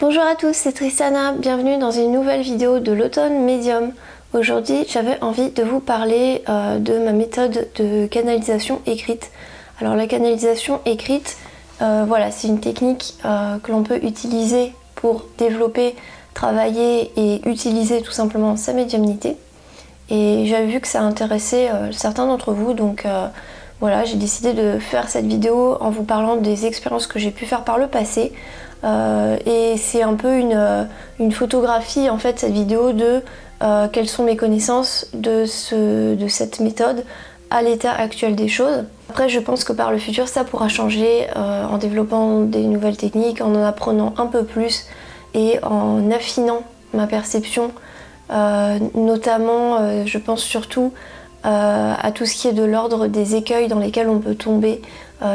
Bonjour à tous, c'est Tristana, bienvenue dans une nouvelle vidéo de l'automne médium. Aujourd'hui, j'avais envie de vous parler de ma méthode de canalisation écrite. Alors la canalisation écrite, voilà, c'est une technique que l'on peut utiliser pour développer, travailler et utiliser tout simplement sa médiumnité. Et j'avais vu que ça intéressait certains d'entre vous, donc voilà, j'ai décidé de faire cette vidéo en vous parlant des expériences que j'ai pu faire par le passé. Et c'est un peu une photographie en fait, cette vidéo de quelles sont mes connaissances de cette méthode à l'état actuel des choses. Après, je pense que par le futur ça pourra changer en développant des nouvelles techniques, en apprenant un peu plus et en affinant ma perception, notamment je pense surtout à tout ce qui est de l'ordre des écueils dans lesquels on peut tomber,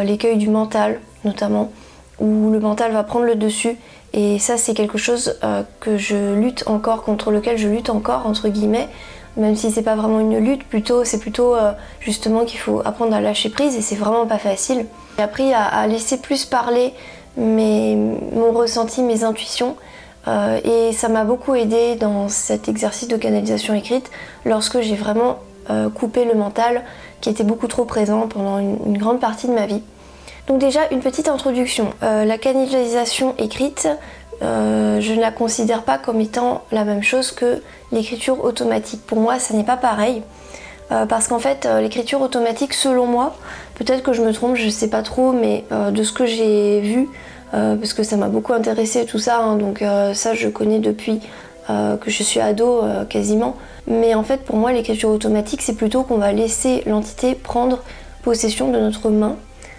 l'écueil du mental notamment, où le mental va prendre le dessus, et ça c'est quelque chose que je lutte encore, contre lequel je lutte encore entre guillemets, même si c'est pas vraiment une lutte, c'est plutôt justement qu'il faut apprendre à lâcher prise, et c'est vraiment pas facile. J'ai appris à laisser plus parler mon ressenti, mes intuitions, et ça m'a beaucoup aidé dans cet exercice de canalisation écrite lorsque j'ai vraiment coupé le mental qui était beaucoup trop présent pendant une grande partie de ma vie. Donc déjà, une petite introduction. La canalisation écrite, je ne la considère pas comme étant la même chose que l'écriture automatique. Pour moi, ça n'est pas pareil. Parce qu'en fait, l'écriture automatique, selon moi, peut-être que je me trompe, je sais pas trop, mais de ce que j'ai vu, parce que ça m'a beaucoup intéressé tout ça, hein, donc ça je connais depuis que je suis ado quasiment. Mais en fait, pour moi, l'écriture automatique, c'est plutôt qu'on va laisser l'entité prendre possession de notre main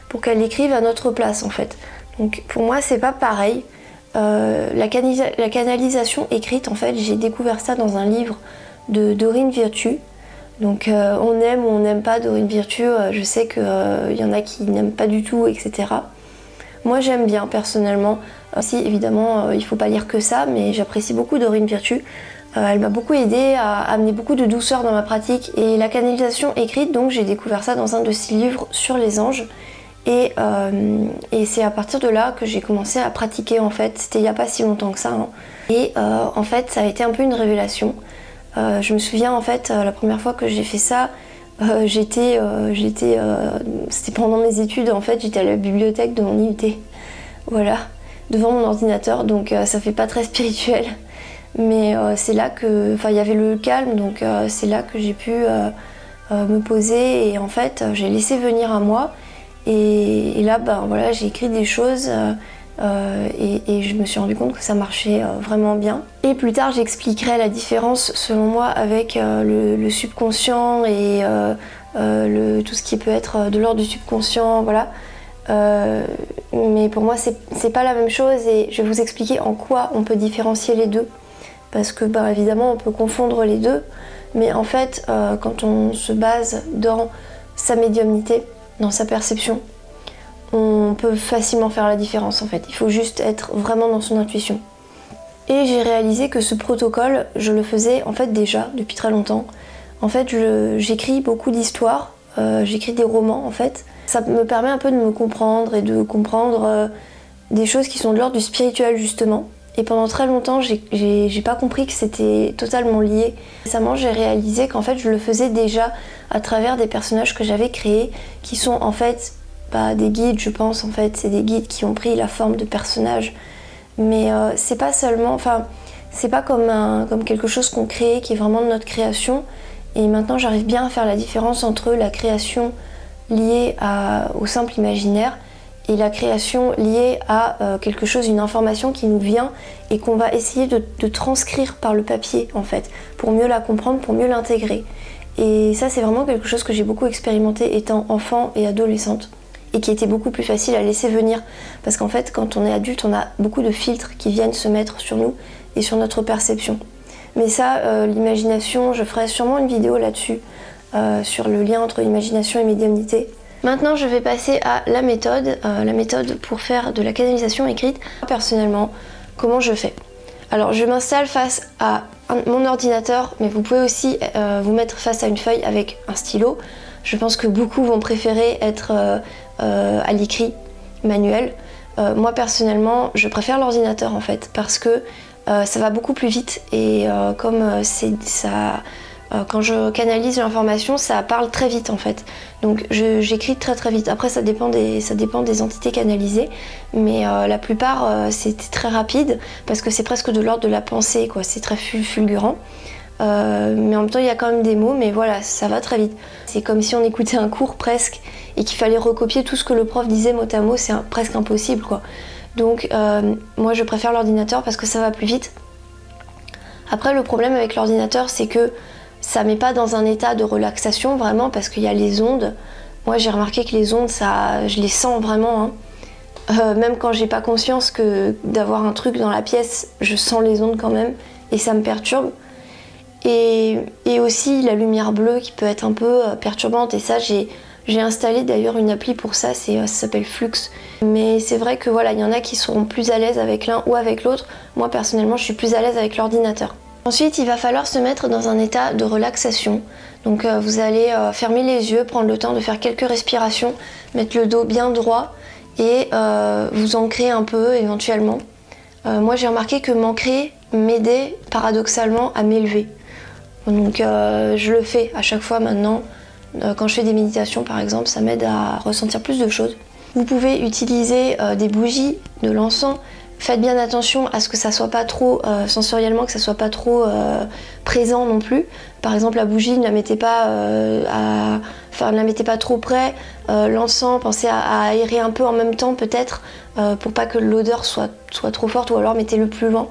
pour qu'elle écrive à notre place en fait. Donc pour moi c'est pas pareil. La canalisation écrite, en fait, j'ai découvert ça dans un livre de Dorine Virtue. Donc on aime ou on n'aime pas Dorine Virtue, je sais qu'il y en a qui n'aiment pas du tout, etc. Moi j'aime bien personnellement, si évidemment il faut pas lire que ça, mais j'apprécie beaucoup Dorine Virtue. Elle m'a beaucoup aidé à amener beaucoup de douceur dans ma pratique. Et la canalisation écrite, donc j'ai découvert ça dans un de ses livres sur les anges. Et c'est à partir de là que j'ai commencé à pratiquer en fait, c'était il n'y a pas si longtemps que ça. Hein. Et en fait ça a été un peu une révélation. Je me souviens en fait la première fois que j'ai fait ça, c'était pendant mes études en fait, j'étais à la bibliothèque de mon IUT, voilà, devant mon ordinateur, donc ça fait pas très spirituel. Mais c'est là que, enfin il y avait le calme, donc c'est là que j'ai pu me poser, et en fait j'ai laissé venir à moi. Et là, ben, voilà, j'ai écrit des choses et je me suis rendu compte que ça marchait vraiment bien. Et plus tard, j'expliquerai la différence, selon moi, avec le subconscient et tout ce qui peut être de l'ordre du subconscient, voilà. Mais pour moi, c'est pas la même chose, et je vais vous expliquer en quoi on peut différencier les deux. Parce que, ben, évidemment, on peut confondre les deux, mais en fait, quand on se base dans sa médiumnité, dans sa perception, on peut facilement faire la différence en fait. Il faut juste être vraiment dans son intuition. Et j'ai réalisé que ce protocole, je le faisais en fait déjà depuis très longtemps. En fait, j'écris beaucoup d'histoires, j'écris des romans en fait. Ça me permet un peu de me comprendre et de comprendre des choses qui sont de l'ordre du spirituel justement. Et pendant très longtemps, j'ai pas compris que c'était totalement lié. Récemment, j'ai réalisé qu'en fait, je le faisais déjà à travers des personnages que j'avais créés, qui sont en fait des guides, je pense. En fait, c'est des guides qui ont pris la forme de personnages. Mais c'est pas seulement, enfin, c'est pas comme quelque chose qu'on crée, qui est vraiment de notre création. Et maintenant, j'arrive bien à faire la différence entre la création liée au simple imaginaire et la création liée à quelque chose, une information qui nous vient et qu'on va essayer de transcrire par le papier en fait, pour mieux la comprendre, pour mieux l'intégrer. Et ça c'est vraiment quelque chose que j'ai beaucoup expérimenté étant enfant et adolescente, et qui était beaucoup plus facile à laisser venir, parce qu'en fait quand on est adulte on a beaucoup de filtres qui viennent se mettre sur nous et sur notre perception. Mais ça, l'imagination, je ferai sûrement une vidéo là-dessus, sur le lien entre imagination et médiumnité. Maintenant, je vais passer à la méthode pour faire de la canalisation écrite. Personnellement, comment je fais? Alors, je m'installe face à mon ordinateur, mais vous pouvez aussi vous mettre face à une feuille avec un stylo. Je pense que beaucoup vont préférer être à l'écrit manuel. moi personnellement je préfère l'ordinateur en fait parce que ça va beaucoup plus vite et quand je canalise l'information, ça parle très vite en fait. Donc j'écris très très vite. Après ça dépend des entités canalisées, mais la plupart c'est très rapide parce que c'est presque de l'ordre de la pensée, quoi. C'est très fulgurant. Mais en même temps il y a quand même des mots, mais voilà, ça va très vite. C'est comme si on écoutait un cours presque et qu'il fallait recopier tout ce que le prof disait mot à mot, c'est presque impossible, quoi. Donc moi je préfère l'ordinateur parce que ça va plus vite. Après le problème avec l'ordinateur c'est que ça met pas dans un état de relaxation vraiment parce qu'il y a les ondes. Moi j'ai remarqué que les ondes, je les sens vraiment, hein. Même quand j'ai pas conscience d'avoir un truc dans la pièce, je sens les ondes quand même et ça me perturbe. Et aussi la lumière bleue qui peut être un peu perturbante, et ça j'ai installé d'ailleurs une appli pour ça, ça s'appelle Flux. Mais c'est vrai que voilà, il y en a qui seront plus à l'aise avec l'un ou avec l'autre. Moi personnellement je suis plus à l'aise avec l'ordinateur. Ensuite il va falloir se mettre dans un état de relaxation. Donc vous allez fermer les yeux, prendre le temps de faire quelques respirations, mettre le dos bien droit et vous ancrer un peu éventuellement. Moi j'ai remarqué que m'ancrer m'aidait paradoxalement à m'élever. Donc je le fais à chaque fois maintenant. Quand je fais des méditations par exemple, ça m'aide à ressentir plus de choses. Vous pouvez utiliser des bougies, de l'encens. Faites bien attention à ce que ça soit pas trop sensoriellement, que ça soit pas trop présent non plus. Par exemple la bougie, ne la mettez pas ne la mettez pas trop près. L'encens, pensez à aérer un peu en même temps peut-être pour pas que l'odeur soit trop forte, ou alors mettez-le plus loin.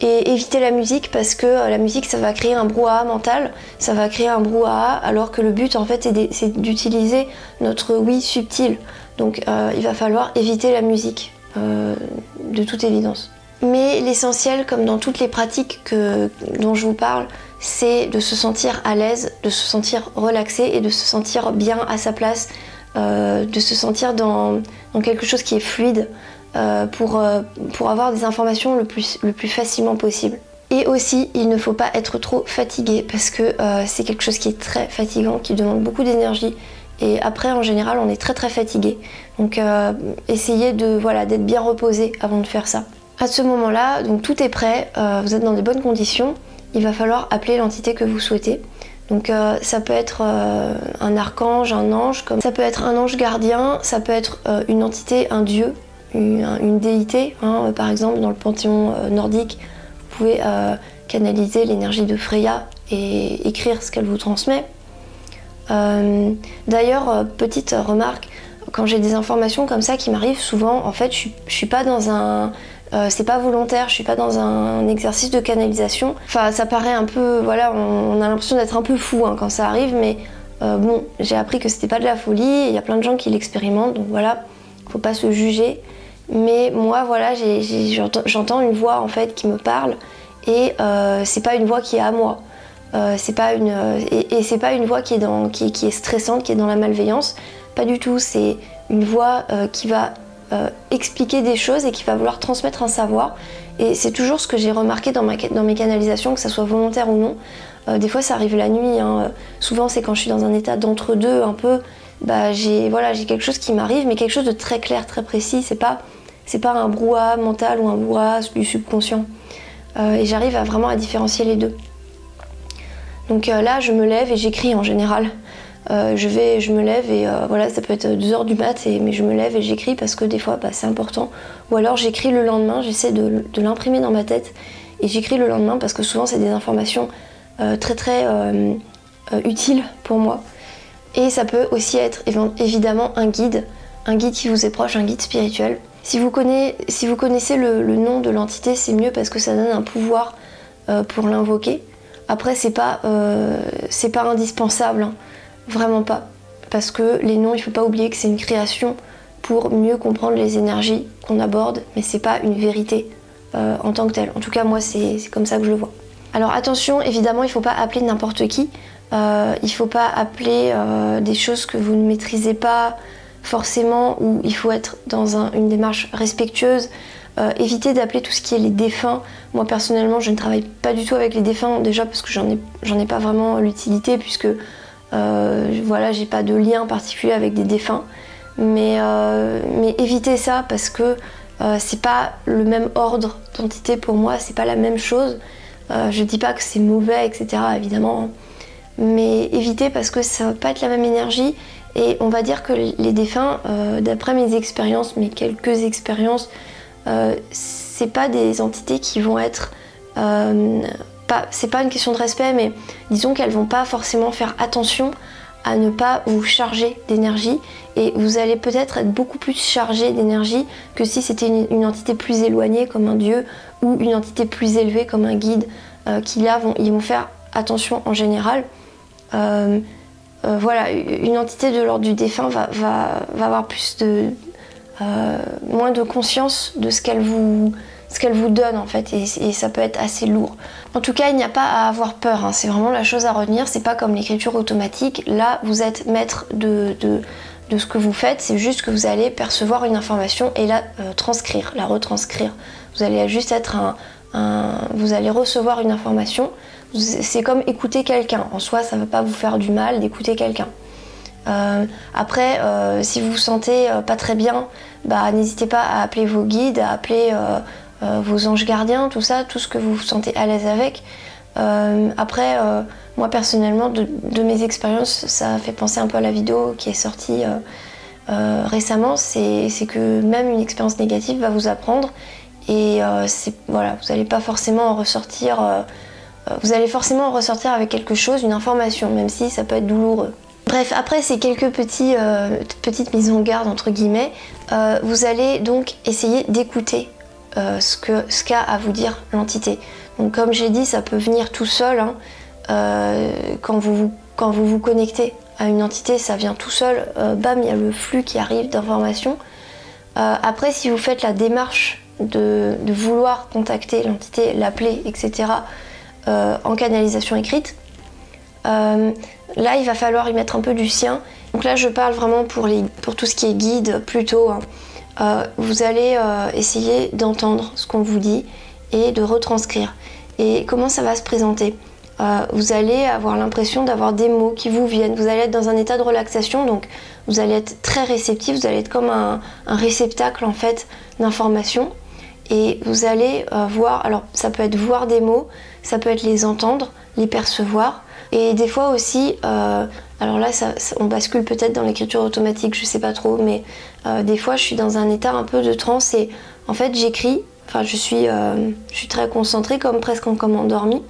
Et évitez la musique parce que la musique ça va créer un brouhaha mental, ça va créer un brouhaha alors que le but en fait c'est d'utiliser notre oui subtil. Donc il va falloir éviter la musique de toute évidence. Mais l'essentiel, comme dans toutes les pratiques dont je vous parle, c'est de se sentir à l'aise, de se sentir relaxé et de se sentir bien à sa place, de se sentir dans quelque chose qui est fluide. Pour avoir des informations le plus facilement possible. Et aussi, il ne faut pas être trop fatigué parce que c'est quelque chose qui est très fatigant, qui demande beaucoup d'énergie. Et après, en général, on est très très fatigué. Donc essayez d'être bien reposé avant de faire ça. À ce moment-là, donc tout est prêt, vous êtes dans des bonnes conditions. Il va falloir appeler l'entité que vous souhaitez. Donc ça peut être un archange, un ange, ça peut être un ange gardien, ça peut être une entité, un dieu, une déité, hein. Par exemple dans le panthéon nordique, vous pouvez canaliser l'énergie de Freya et écrire ce qu'elle vous transmet. D'ailleurs, petite remarque, quand j'ai des informations comme ça qui m'arrivent souvent, en fait je suis pas dans un... c'est pas volontaire, je suis pas dans un exercice de canalisation. Enfin ça paraît un peu... Voilà, on a l'impression d'être un peu fou hein, quand ça arrive, mais bon, j'ai appris que c'était pas de la folie, il y a plein de gens qui l'expérimentent, donc voilà, faut pas se juger. Mais moi voilà, j'entends une voix en fait qui me parle et c'est pas une voix qui est à moi. C'est pas une voix qui est stressante, qui est dans la malveillance. Pas du tout, c'est une voix qui va expliquer des choses et qui va vouloir transmettre un savoir. Et c'est toujours ce que j'ai remarqué dans mes canalisations, que ça soit volontaire ou non. Des fois ça arrive la nuit, hein. Souvent c'est quand je suis dans un état d'entre-deux un peu. J'ai quelque chose qui m'arrive, mais quelque chose de très clair, très précis. C'est pas un brouhaha mental ou un brouhaha du subconscient. Et j'arrive vraiment à différencier les deux. Donc là, je me lève et j'écris en général. Je me lève et voilà, ça peut être 2h du mat, mais je me lève et j'écris parce que des fois, c'est important. Ou alors j'écris le lendemain, j'essaie de l'imprimer dans ma tête et j'écris le lendemain parce que souvent c'est des informations très très utiles pour moi. Et ça peut aussi être évidemment un guide qui vous est proche, un guide spirituel. Si vous connaissez le nom de l'entité, c'est mieux parce que ça donne un pouvoir pour l'invoquer. Après, c'est pas indispensable, hein, vraiment pas. Parce que les noms, il faut pas oublier que c'est une création pour mieux comprendre les énergies qu'on aborde, mais c'est pas une vérité en tant que telle. En tout cas, moi, c'est comme ça que je le vois. Alors attention, évidemment, il faut pas appeler n'importe qui. Il faut pas appeler des choses que vous ne maîtrisez pas forcément, ou il faut être dans une démarche respectueuse. Évitez d'appeler tout ce qui est les défunts. Moi personnellement je ne travaille pas du tout avec les défunts, déjà parce que j'en ai pas vraiment l'utilité puisque voilà, j'ai pas de lien particulier avec des défunts. mais évitez ça parce que c'est pas le même ordre d'entité pour moi, c'est pas la même chose. Je dis pas que c'est mauvais, etc. évidemment, mais évitez parce que ça va pas être la même énergie. Et on va dire que les défunts, d'après mes expériences, mes quelques expériences, c'est pas des entités qui vont être... c'est pas une question de respect, mais disons qu'elles vont pas forcément faire attention à ne pas vous charger d'énergie. Et vous allez peut-être être beaucoup plus chargé d'énergie que si c'était une entité plus éloignée comme un dieu ou une entité plus élevée comme un guide, qui là, ils vont faire attention en général. Voilà, une entité de l'ordre du défunt va avoir moins de conscience de ce qu'elle vous donne en fait, et ça peut être assez lourd. En tout cas, il n'y a pas à avoir peur, hein. C'est vraiment la chose à retenir, c'est pas comme l'écriture automatique. Là, vous êtes maître de ce que vous faites, c'est juste que vous allez percevoir une information et la retranscrire. Vous allez juste être vous allez recevoir une information. C'est comme écouter quelqu'un. En soi, ça ne va pas vous faire du mal d'écouter quelqu'un. Après, si vous vous sentez pas très bien, n'hésitez pas à appeler vos guides, à appeler vos anges gardiens, tout ça, tout ce que vous vous sentez à l'aise avec. Après, moi personnellement, de mes expériences, ça fait penser un peu à la vidéo qui est sortie récemment. C'est que même une expérience négative va vous apprendre, et voilà, vous n'allez pas forcément en ressortir. Vous allez forcément en ressortir avec quelque chose, une information, même si ça peut être douloureux. Bref, après ces quelques petites mises en garde entre guillemets, vous allez donc essayer d'écouter ce qu'a à vous dire l'entité. Donc comme j'ai dit, ça peut venir tout seul, hein. Quand vous vous connectez à une entité, ça vient tout seul, bam, il y a le flux qui arrive d'informations. Après, si vous faites la démarche de vouloir contacter l'entité, l'appeler, etc., en canalisation écrite, là il va falloir y mettre un peu du sien. Donc là je parle vraiment pour tout ce qui est guide plutôt, hein. Vous allez essayer d'entendre ce qu'on vous dit et de retranscrire. Et comment ça va se présenter? Vous allez avoir l'impression d'avoir des mots qui vous viennent, vous allez être dans un état de relaxation, donc vous allez être très réceptif, vous allez être comme un réceptacle en fait d'informations, et vous allez voir, alors ça peut être voir des mots, ça peut être les entendre, les percevoir, et des fois aussi, alors là on bascule peut-être dans l'écriture automatique, je sais pas trop, mais des fois je suis dans un état un peu de transe et en fait j'écris, enfin je suis très concentrée, presque comme endormie,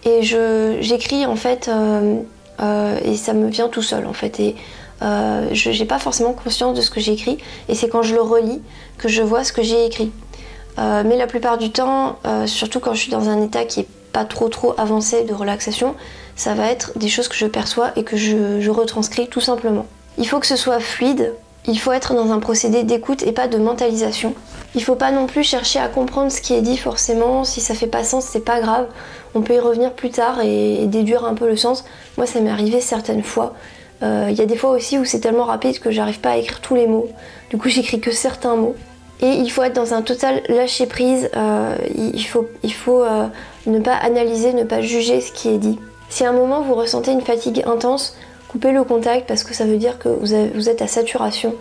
et j'écris en fait, et ça me vient tout seul en fait, et je n'ai pas forcément conscience de ce que j'écris, et c'est quand je le relis que je vois ce que j'ai écrit. Mais la plupart du temps, surtout quand je suis dans un état qui est pas trop avancé de relaxation, ça va être des choses que je perçois et que je retranscris tout simplement. Il faut que ce soit fluide, il faut être dans un procédé d'écoute et pas de mentalisation. Il faut pas non plus chercher à comprendre ce qui est dit forcément, si ça fait pas sens c'est pas grave, on peut y revenir plus tard et déduire un peu le sens. Moi ça m'est arrivé certaines fois. Il y a des fois aussi où c'est tellement rapide que j'arrive pas à écrire tous les mots, du coup j'écris que certains mots. Et il faut être dans un total lâcher prise, il faut ne pas analyser, ne pas juger ce qui est dit. Si à un moment vous ressentez une fatigue intense, coupez le contact parce que ça veut dire que vous êtes à saturation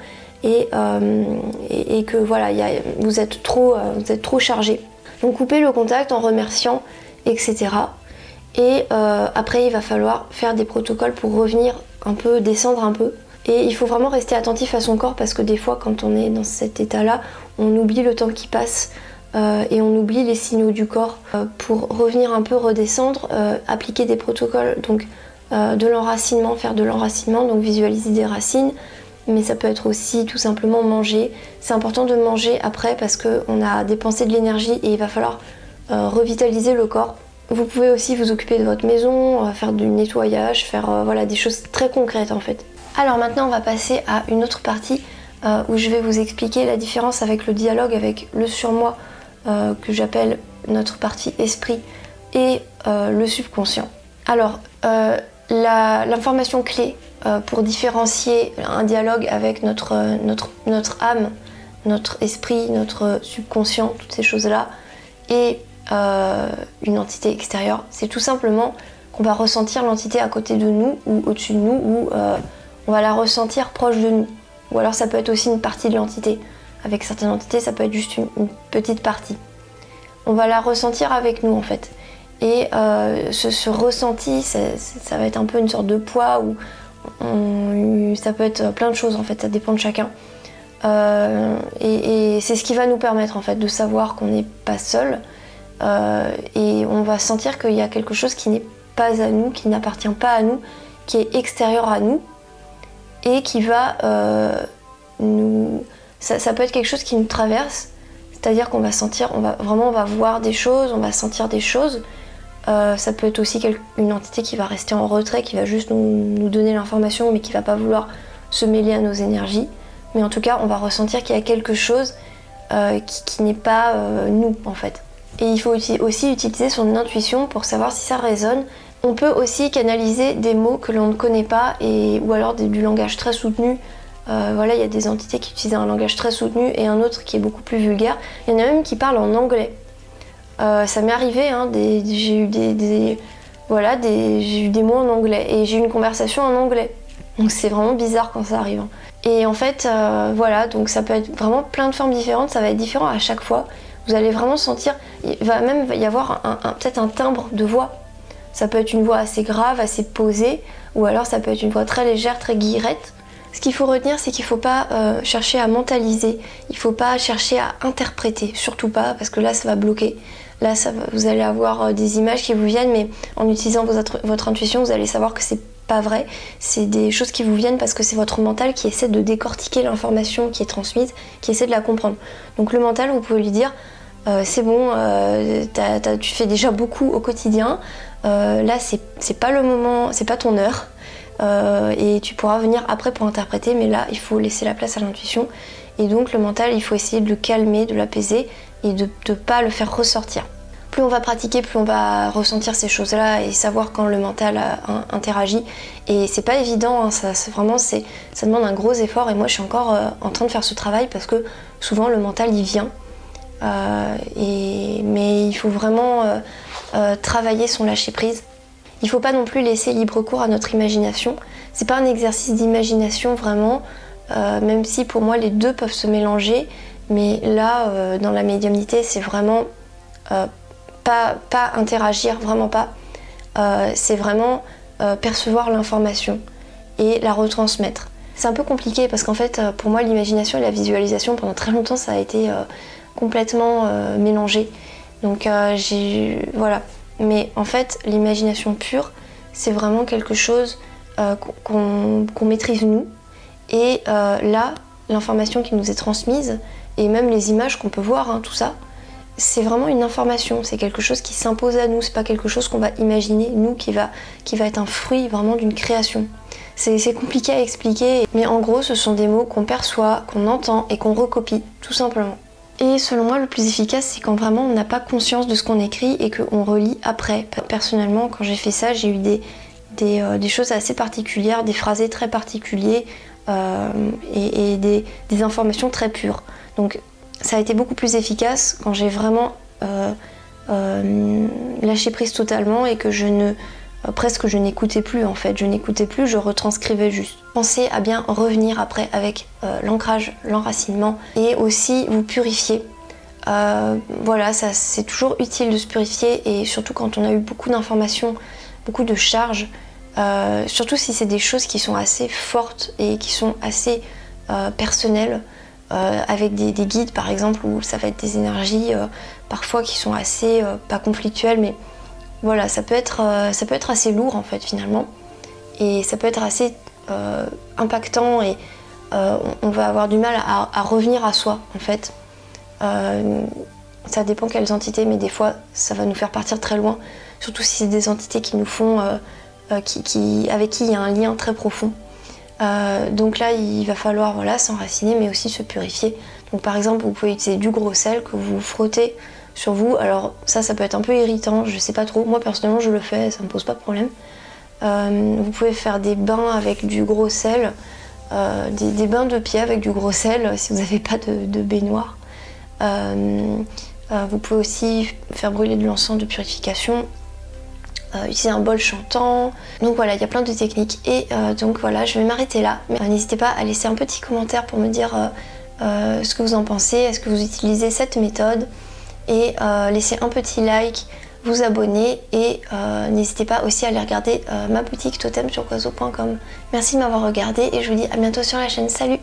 et que voilà, vous êtes trop chargé. Donc coupez le contact en remerciant, etc. Et après il va falloir faire des protocoles pour revenir un peu, descendre un peu. Et il faut vraiment rester attentif à son corps parce que des fois quand on est dans cet état-là, on oublie le temps qui passe et on oublie les signaux du corps. Pour revenir un peu redescendre, appliquer des protocoles, donc de l'enracinement, faire de l'enracinement, donc visualiser des racines, mais ça peut être aussi tout simplement manger. C'est important de manger après parce qu'on a dépensé de l'énergie et il va falloir revitaliser le corps. Vous pouvez aussi vous occuper de votre maison, faire du nettoyage, faire voilà, des choses très concrètes en fait. Alors maintenant on va passer à une autre partie où je vais vous expliquer la différence avec le dialogue avec le surmoi que j'appelle notre partie esprit et le subconscient. Alors l'information clé pour différencier un dialogue avec notre âme, notre esprit, notre subconscient, toutes ces choses-là, et une entité extérieure, c'est tout simplement qu'on va ressentir l'entité à côté de nous ou au-dessus de nous ou on va la ressentir proche de nous. Ou alors ça peut être aussi une partie de l'entité. Avec certaines entités, ça peut être juste une petite partie. On va la ressentir avec nous en fait. Et ce ressenti, ça va être un peu une sorte de poids ou ça peut être plein de choses en fait, ça dépend de chacun. Et c'est ce qui va nous permettre en fait de savoir qu'on n'est pas seul. Et on va sentir qu'il y a quelque chose qui n'est pas à nous, qui n'appartient pas à nous, qui est extérieur à nous et qui va ça peut être quelque chose qui nous traverse, c'est-à-dire qu'on va sentir, on va voir des choses, on va sentir des choses. Ça peut être aussi une entité qui va rester en retrait, qui va juste nous donner l'information mais qui va pas vouloir se mêler à nos énergies. Mais en tout cas, on va ressentir qu'il y a quelque chose qui n'est pas nous en fait. Et il faut aussi utiliser son intuition pour savoir si ça résonne. On peut aussi canaliser des mots que l'on ne connaît pas ou alors du langage très soutenu. Voilà, il y a des entités qui utilisent un langage très soutenu et un autre qui est beaucoup plus vulgaire. Il y en a même qui parlent en anglais. Ça m'est arrivé, hein, j'ai eu des mots en anglais et j'ai eu une conversation en anglais. Donc c'est vraiment bizarre quand ça arrive. Hein. Et en fait, voilà, donc ça peut être vraiment plein de formes différentes, ça va être différent à chaque fois. Vous allez vraiment sentir, il va même y avoir peut-être un timbre de voix. Ça peut être une voix assez grave, assez posée, ou alors ça peut être une voix très légère, très guillerette. Ce qu'il faut retenir, c'est qu'il ne faut pas chercher à mentaliser, il ne faut pas chercher à interpréter, surtout pas, parce que là ça va bloquer. Là vous allez avoir des images qui vous viennent, mais en utilisant votre intuition, vous allez savoir que c'est pas vrai. C'est des choses qui vous viennent parce que c'est votre mental qui essaie de décortiquer l'information qui est transmise, qui essaie de la comprendre. Donc le mental, vous pouvez lui dire c'est bon, tu fais déjà beaucoup au quotidien, là c'est pas le moment, c'est pas ton heure. Et tu pourras venir après pour interpréter, mais là il faut laisser la place à l'intuition. Et donc le mental, il faut essayer de le calmer, de l'apaiser et de ne pas le faire ressortir. Plus on va pratiquer, plus on va ressentir ces choses-là et savoir quand le mental interagit. Et c'est pas évident, hein, ça demande un gros effort. Et moi je suis encore en train de faire ce travail parce que souvent le mental il vient. Mais il faut vraiment travailler son lâcher-prise. Il ne faut pas non plus laisser libre cours à notre imagination. C'est pas un exercice d'imagination vraiment, même si pour moi les deux peuvent se mélanger. Mais là, dans la médiumnité, c'est vraiment pas interagir, vraiment pas. C'est vraiment percevoir l'information et la retransmettre. C'est un peu compliqué parce qu'en fait, pour moi, l'imagination et la visualisation, pendant très longtemps, ça a été complètement mélangé. Donc voilà. Mais en fait, l'imagination pure, c'est vraiment quelque chose qu'on maîtrise nous. Et là, l'information qui nous est transmise, et même les images qu'on peut voir, hein, tout ça, c'est vraiment une information, c'est quelque chose qui s'impose à nous, c'est pas quelque chose qu'on va imaginer, nous, qui va être un fruit vraiment d'une création. C'est compliqué à expliquer, mais en gros, ce sont des mots qu'on perçoit, qu'on entend et qu'on recopie, tout simplement. Et selon moi, le plus efficace, c'est quand vraiment on n'a pas conscience de ce qu'on écrit et qu'on relit après. Personnellement, quand j'ai fait ça, j'ai eu des choses assez particulières, des phrasés très particuliers et des informations très pures. Donc ça a été beaucoup plus efficace quand j'ai vraiment lâché prise totalement et que presque je n'écoutais plus en fait. Je n'écoutais plus, je retranscrivais juste. Pensez à bien revenir après avec l'ancrage, l'enracinement et aussi vous purifier. Voilà, c'est toujours utile de se purifier et surtout quand on a eu beaucoup d'informations, beaucoup de charges, surtout si c'est des choses qui sont assez fortes et qui sont assez personnelles, avec des guides par exemple où ça va être des énergies parfois qui sont assez, pas conflictuelles, mais voilà, ça peut être assez lourd en fait finalement et ça peut être assez impactant et on va avoir du mal à revenir à soi en fait. Ça dépend quelles entités, mais des fois ça va nous faire partir très loin, surtout si c'est des entités qui nous font, avec qui il y a un lien très profond. Donc là il va falloir s'enraciner mais aussi se purifier. Donc par exemple vous pouvez utiliser du gros sel que vous frottez sur vous. Alors ça peut être un peu irritant, je sais pas trop, moi personnellement je le fais, ça me pose pas de problème. Vous pouvez faire des bains avec du gros sel, des bains de pied avec du gros sel si vous n'avez pas de baignoire. Vous pouvez aussi faire brûler de l'encens de purification. utiliser un bol chantant. Donc voilà, il y a plein de techniques. Et donc voilà, je vais m'arrêter là. Mais n'hésitez pas à laisser un petit commentaire pour me dire ce que vous en pensez. Est-ce que vous utilisez cette méthode? Et laissez un petit like, vous abonner et n'hésitez pas aussi à aller regarder ma boutique totem sur quoizo.com. Merci de m'avoir regardé et je vous dis à bientôt sur la chaîne. Salut!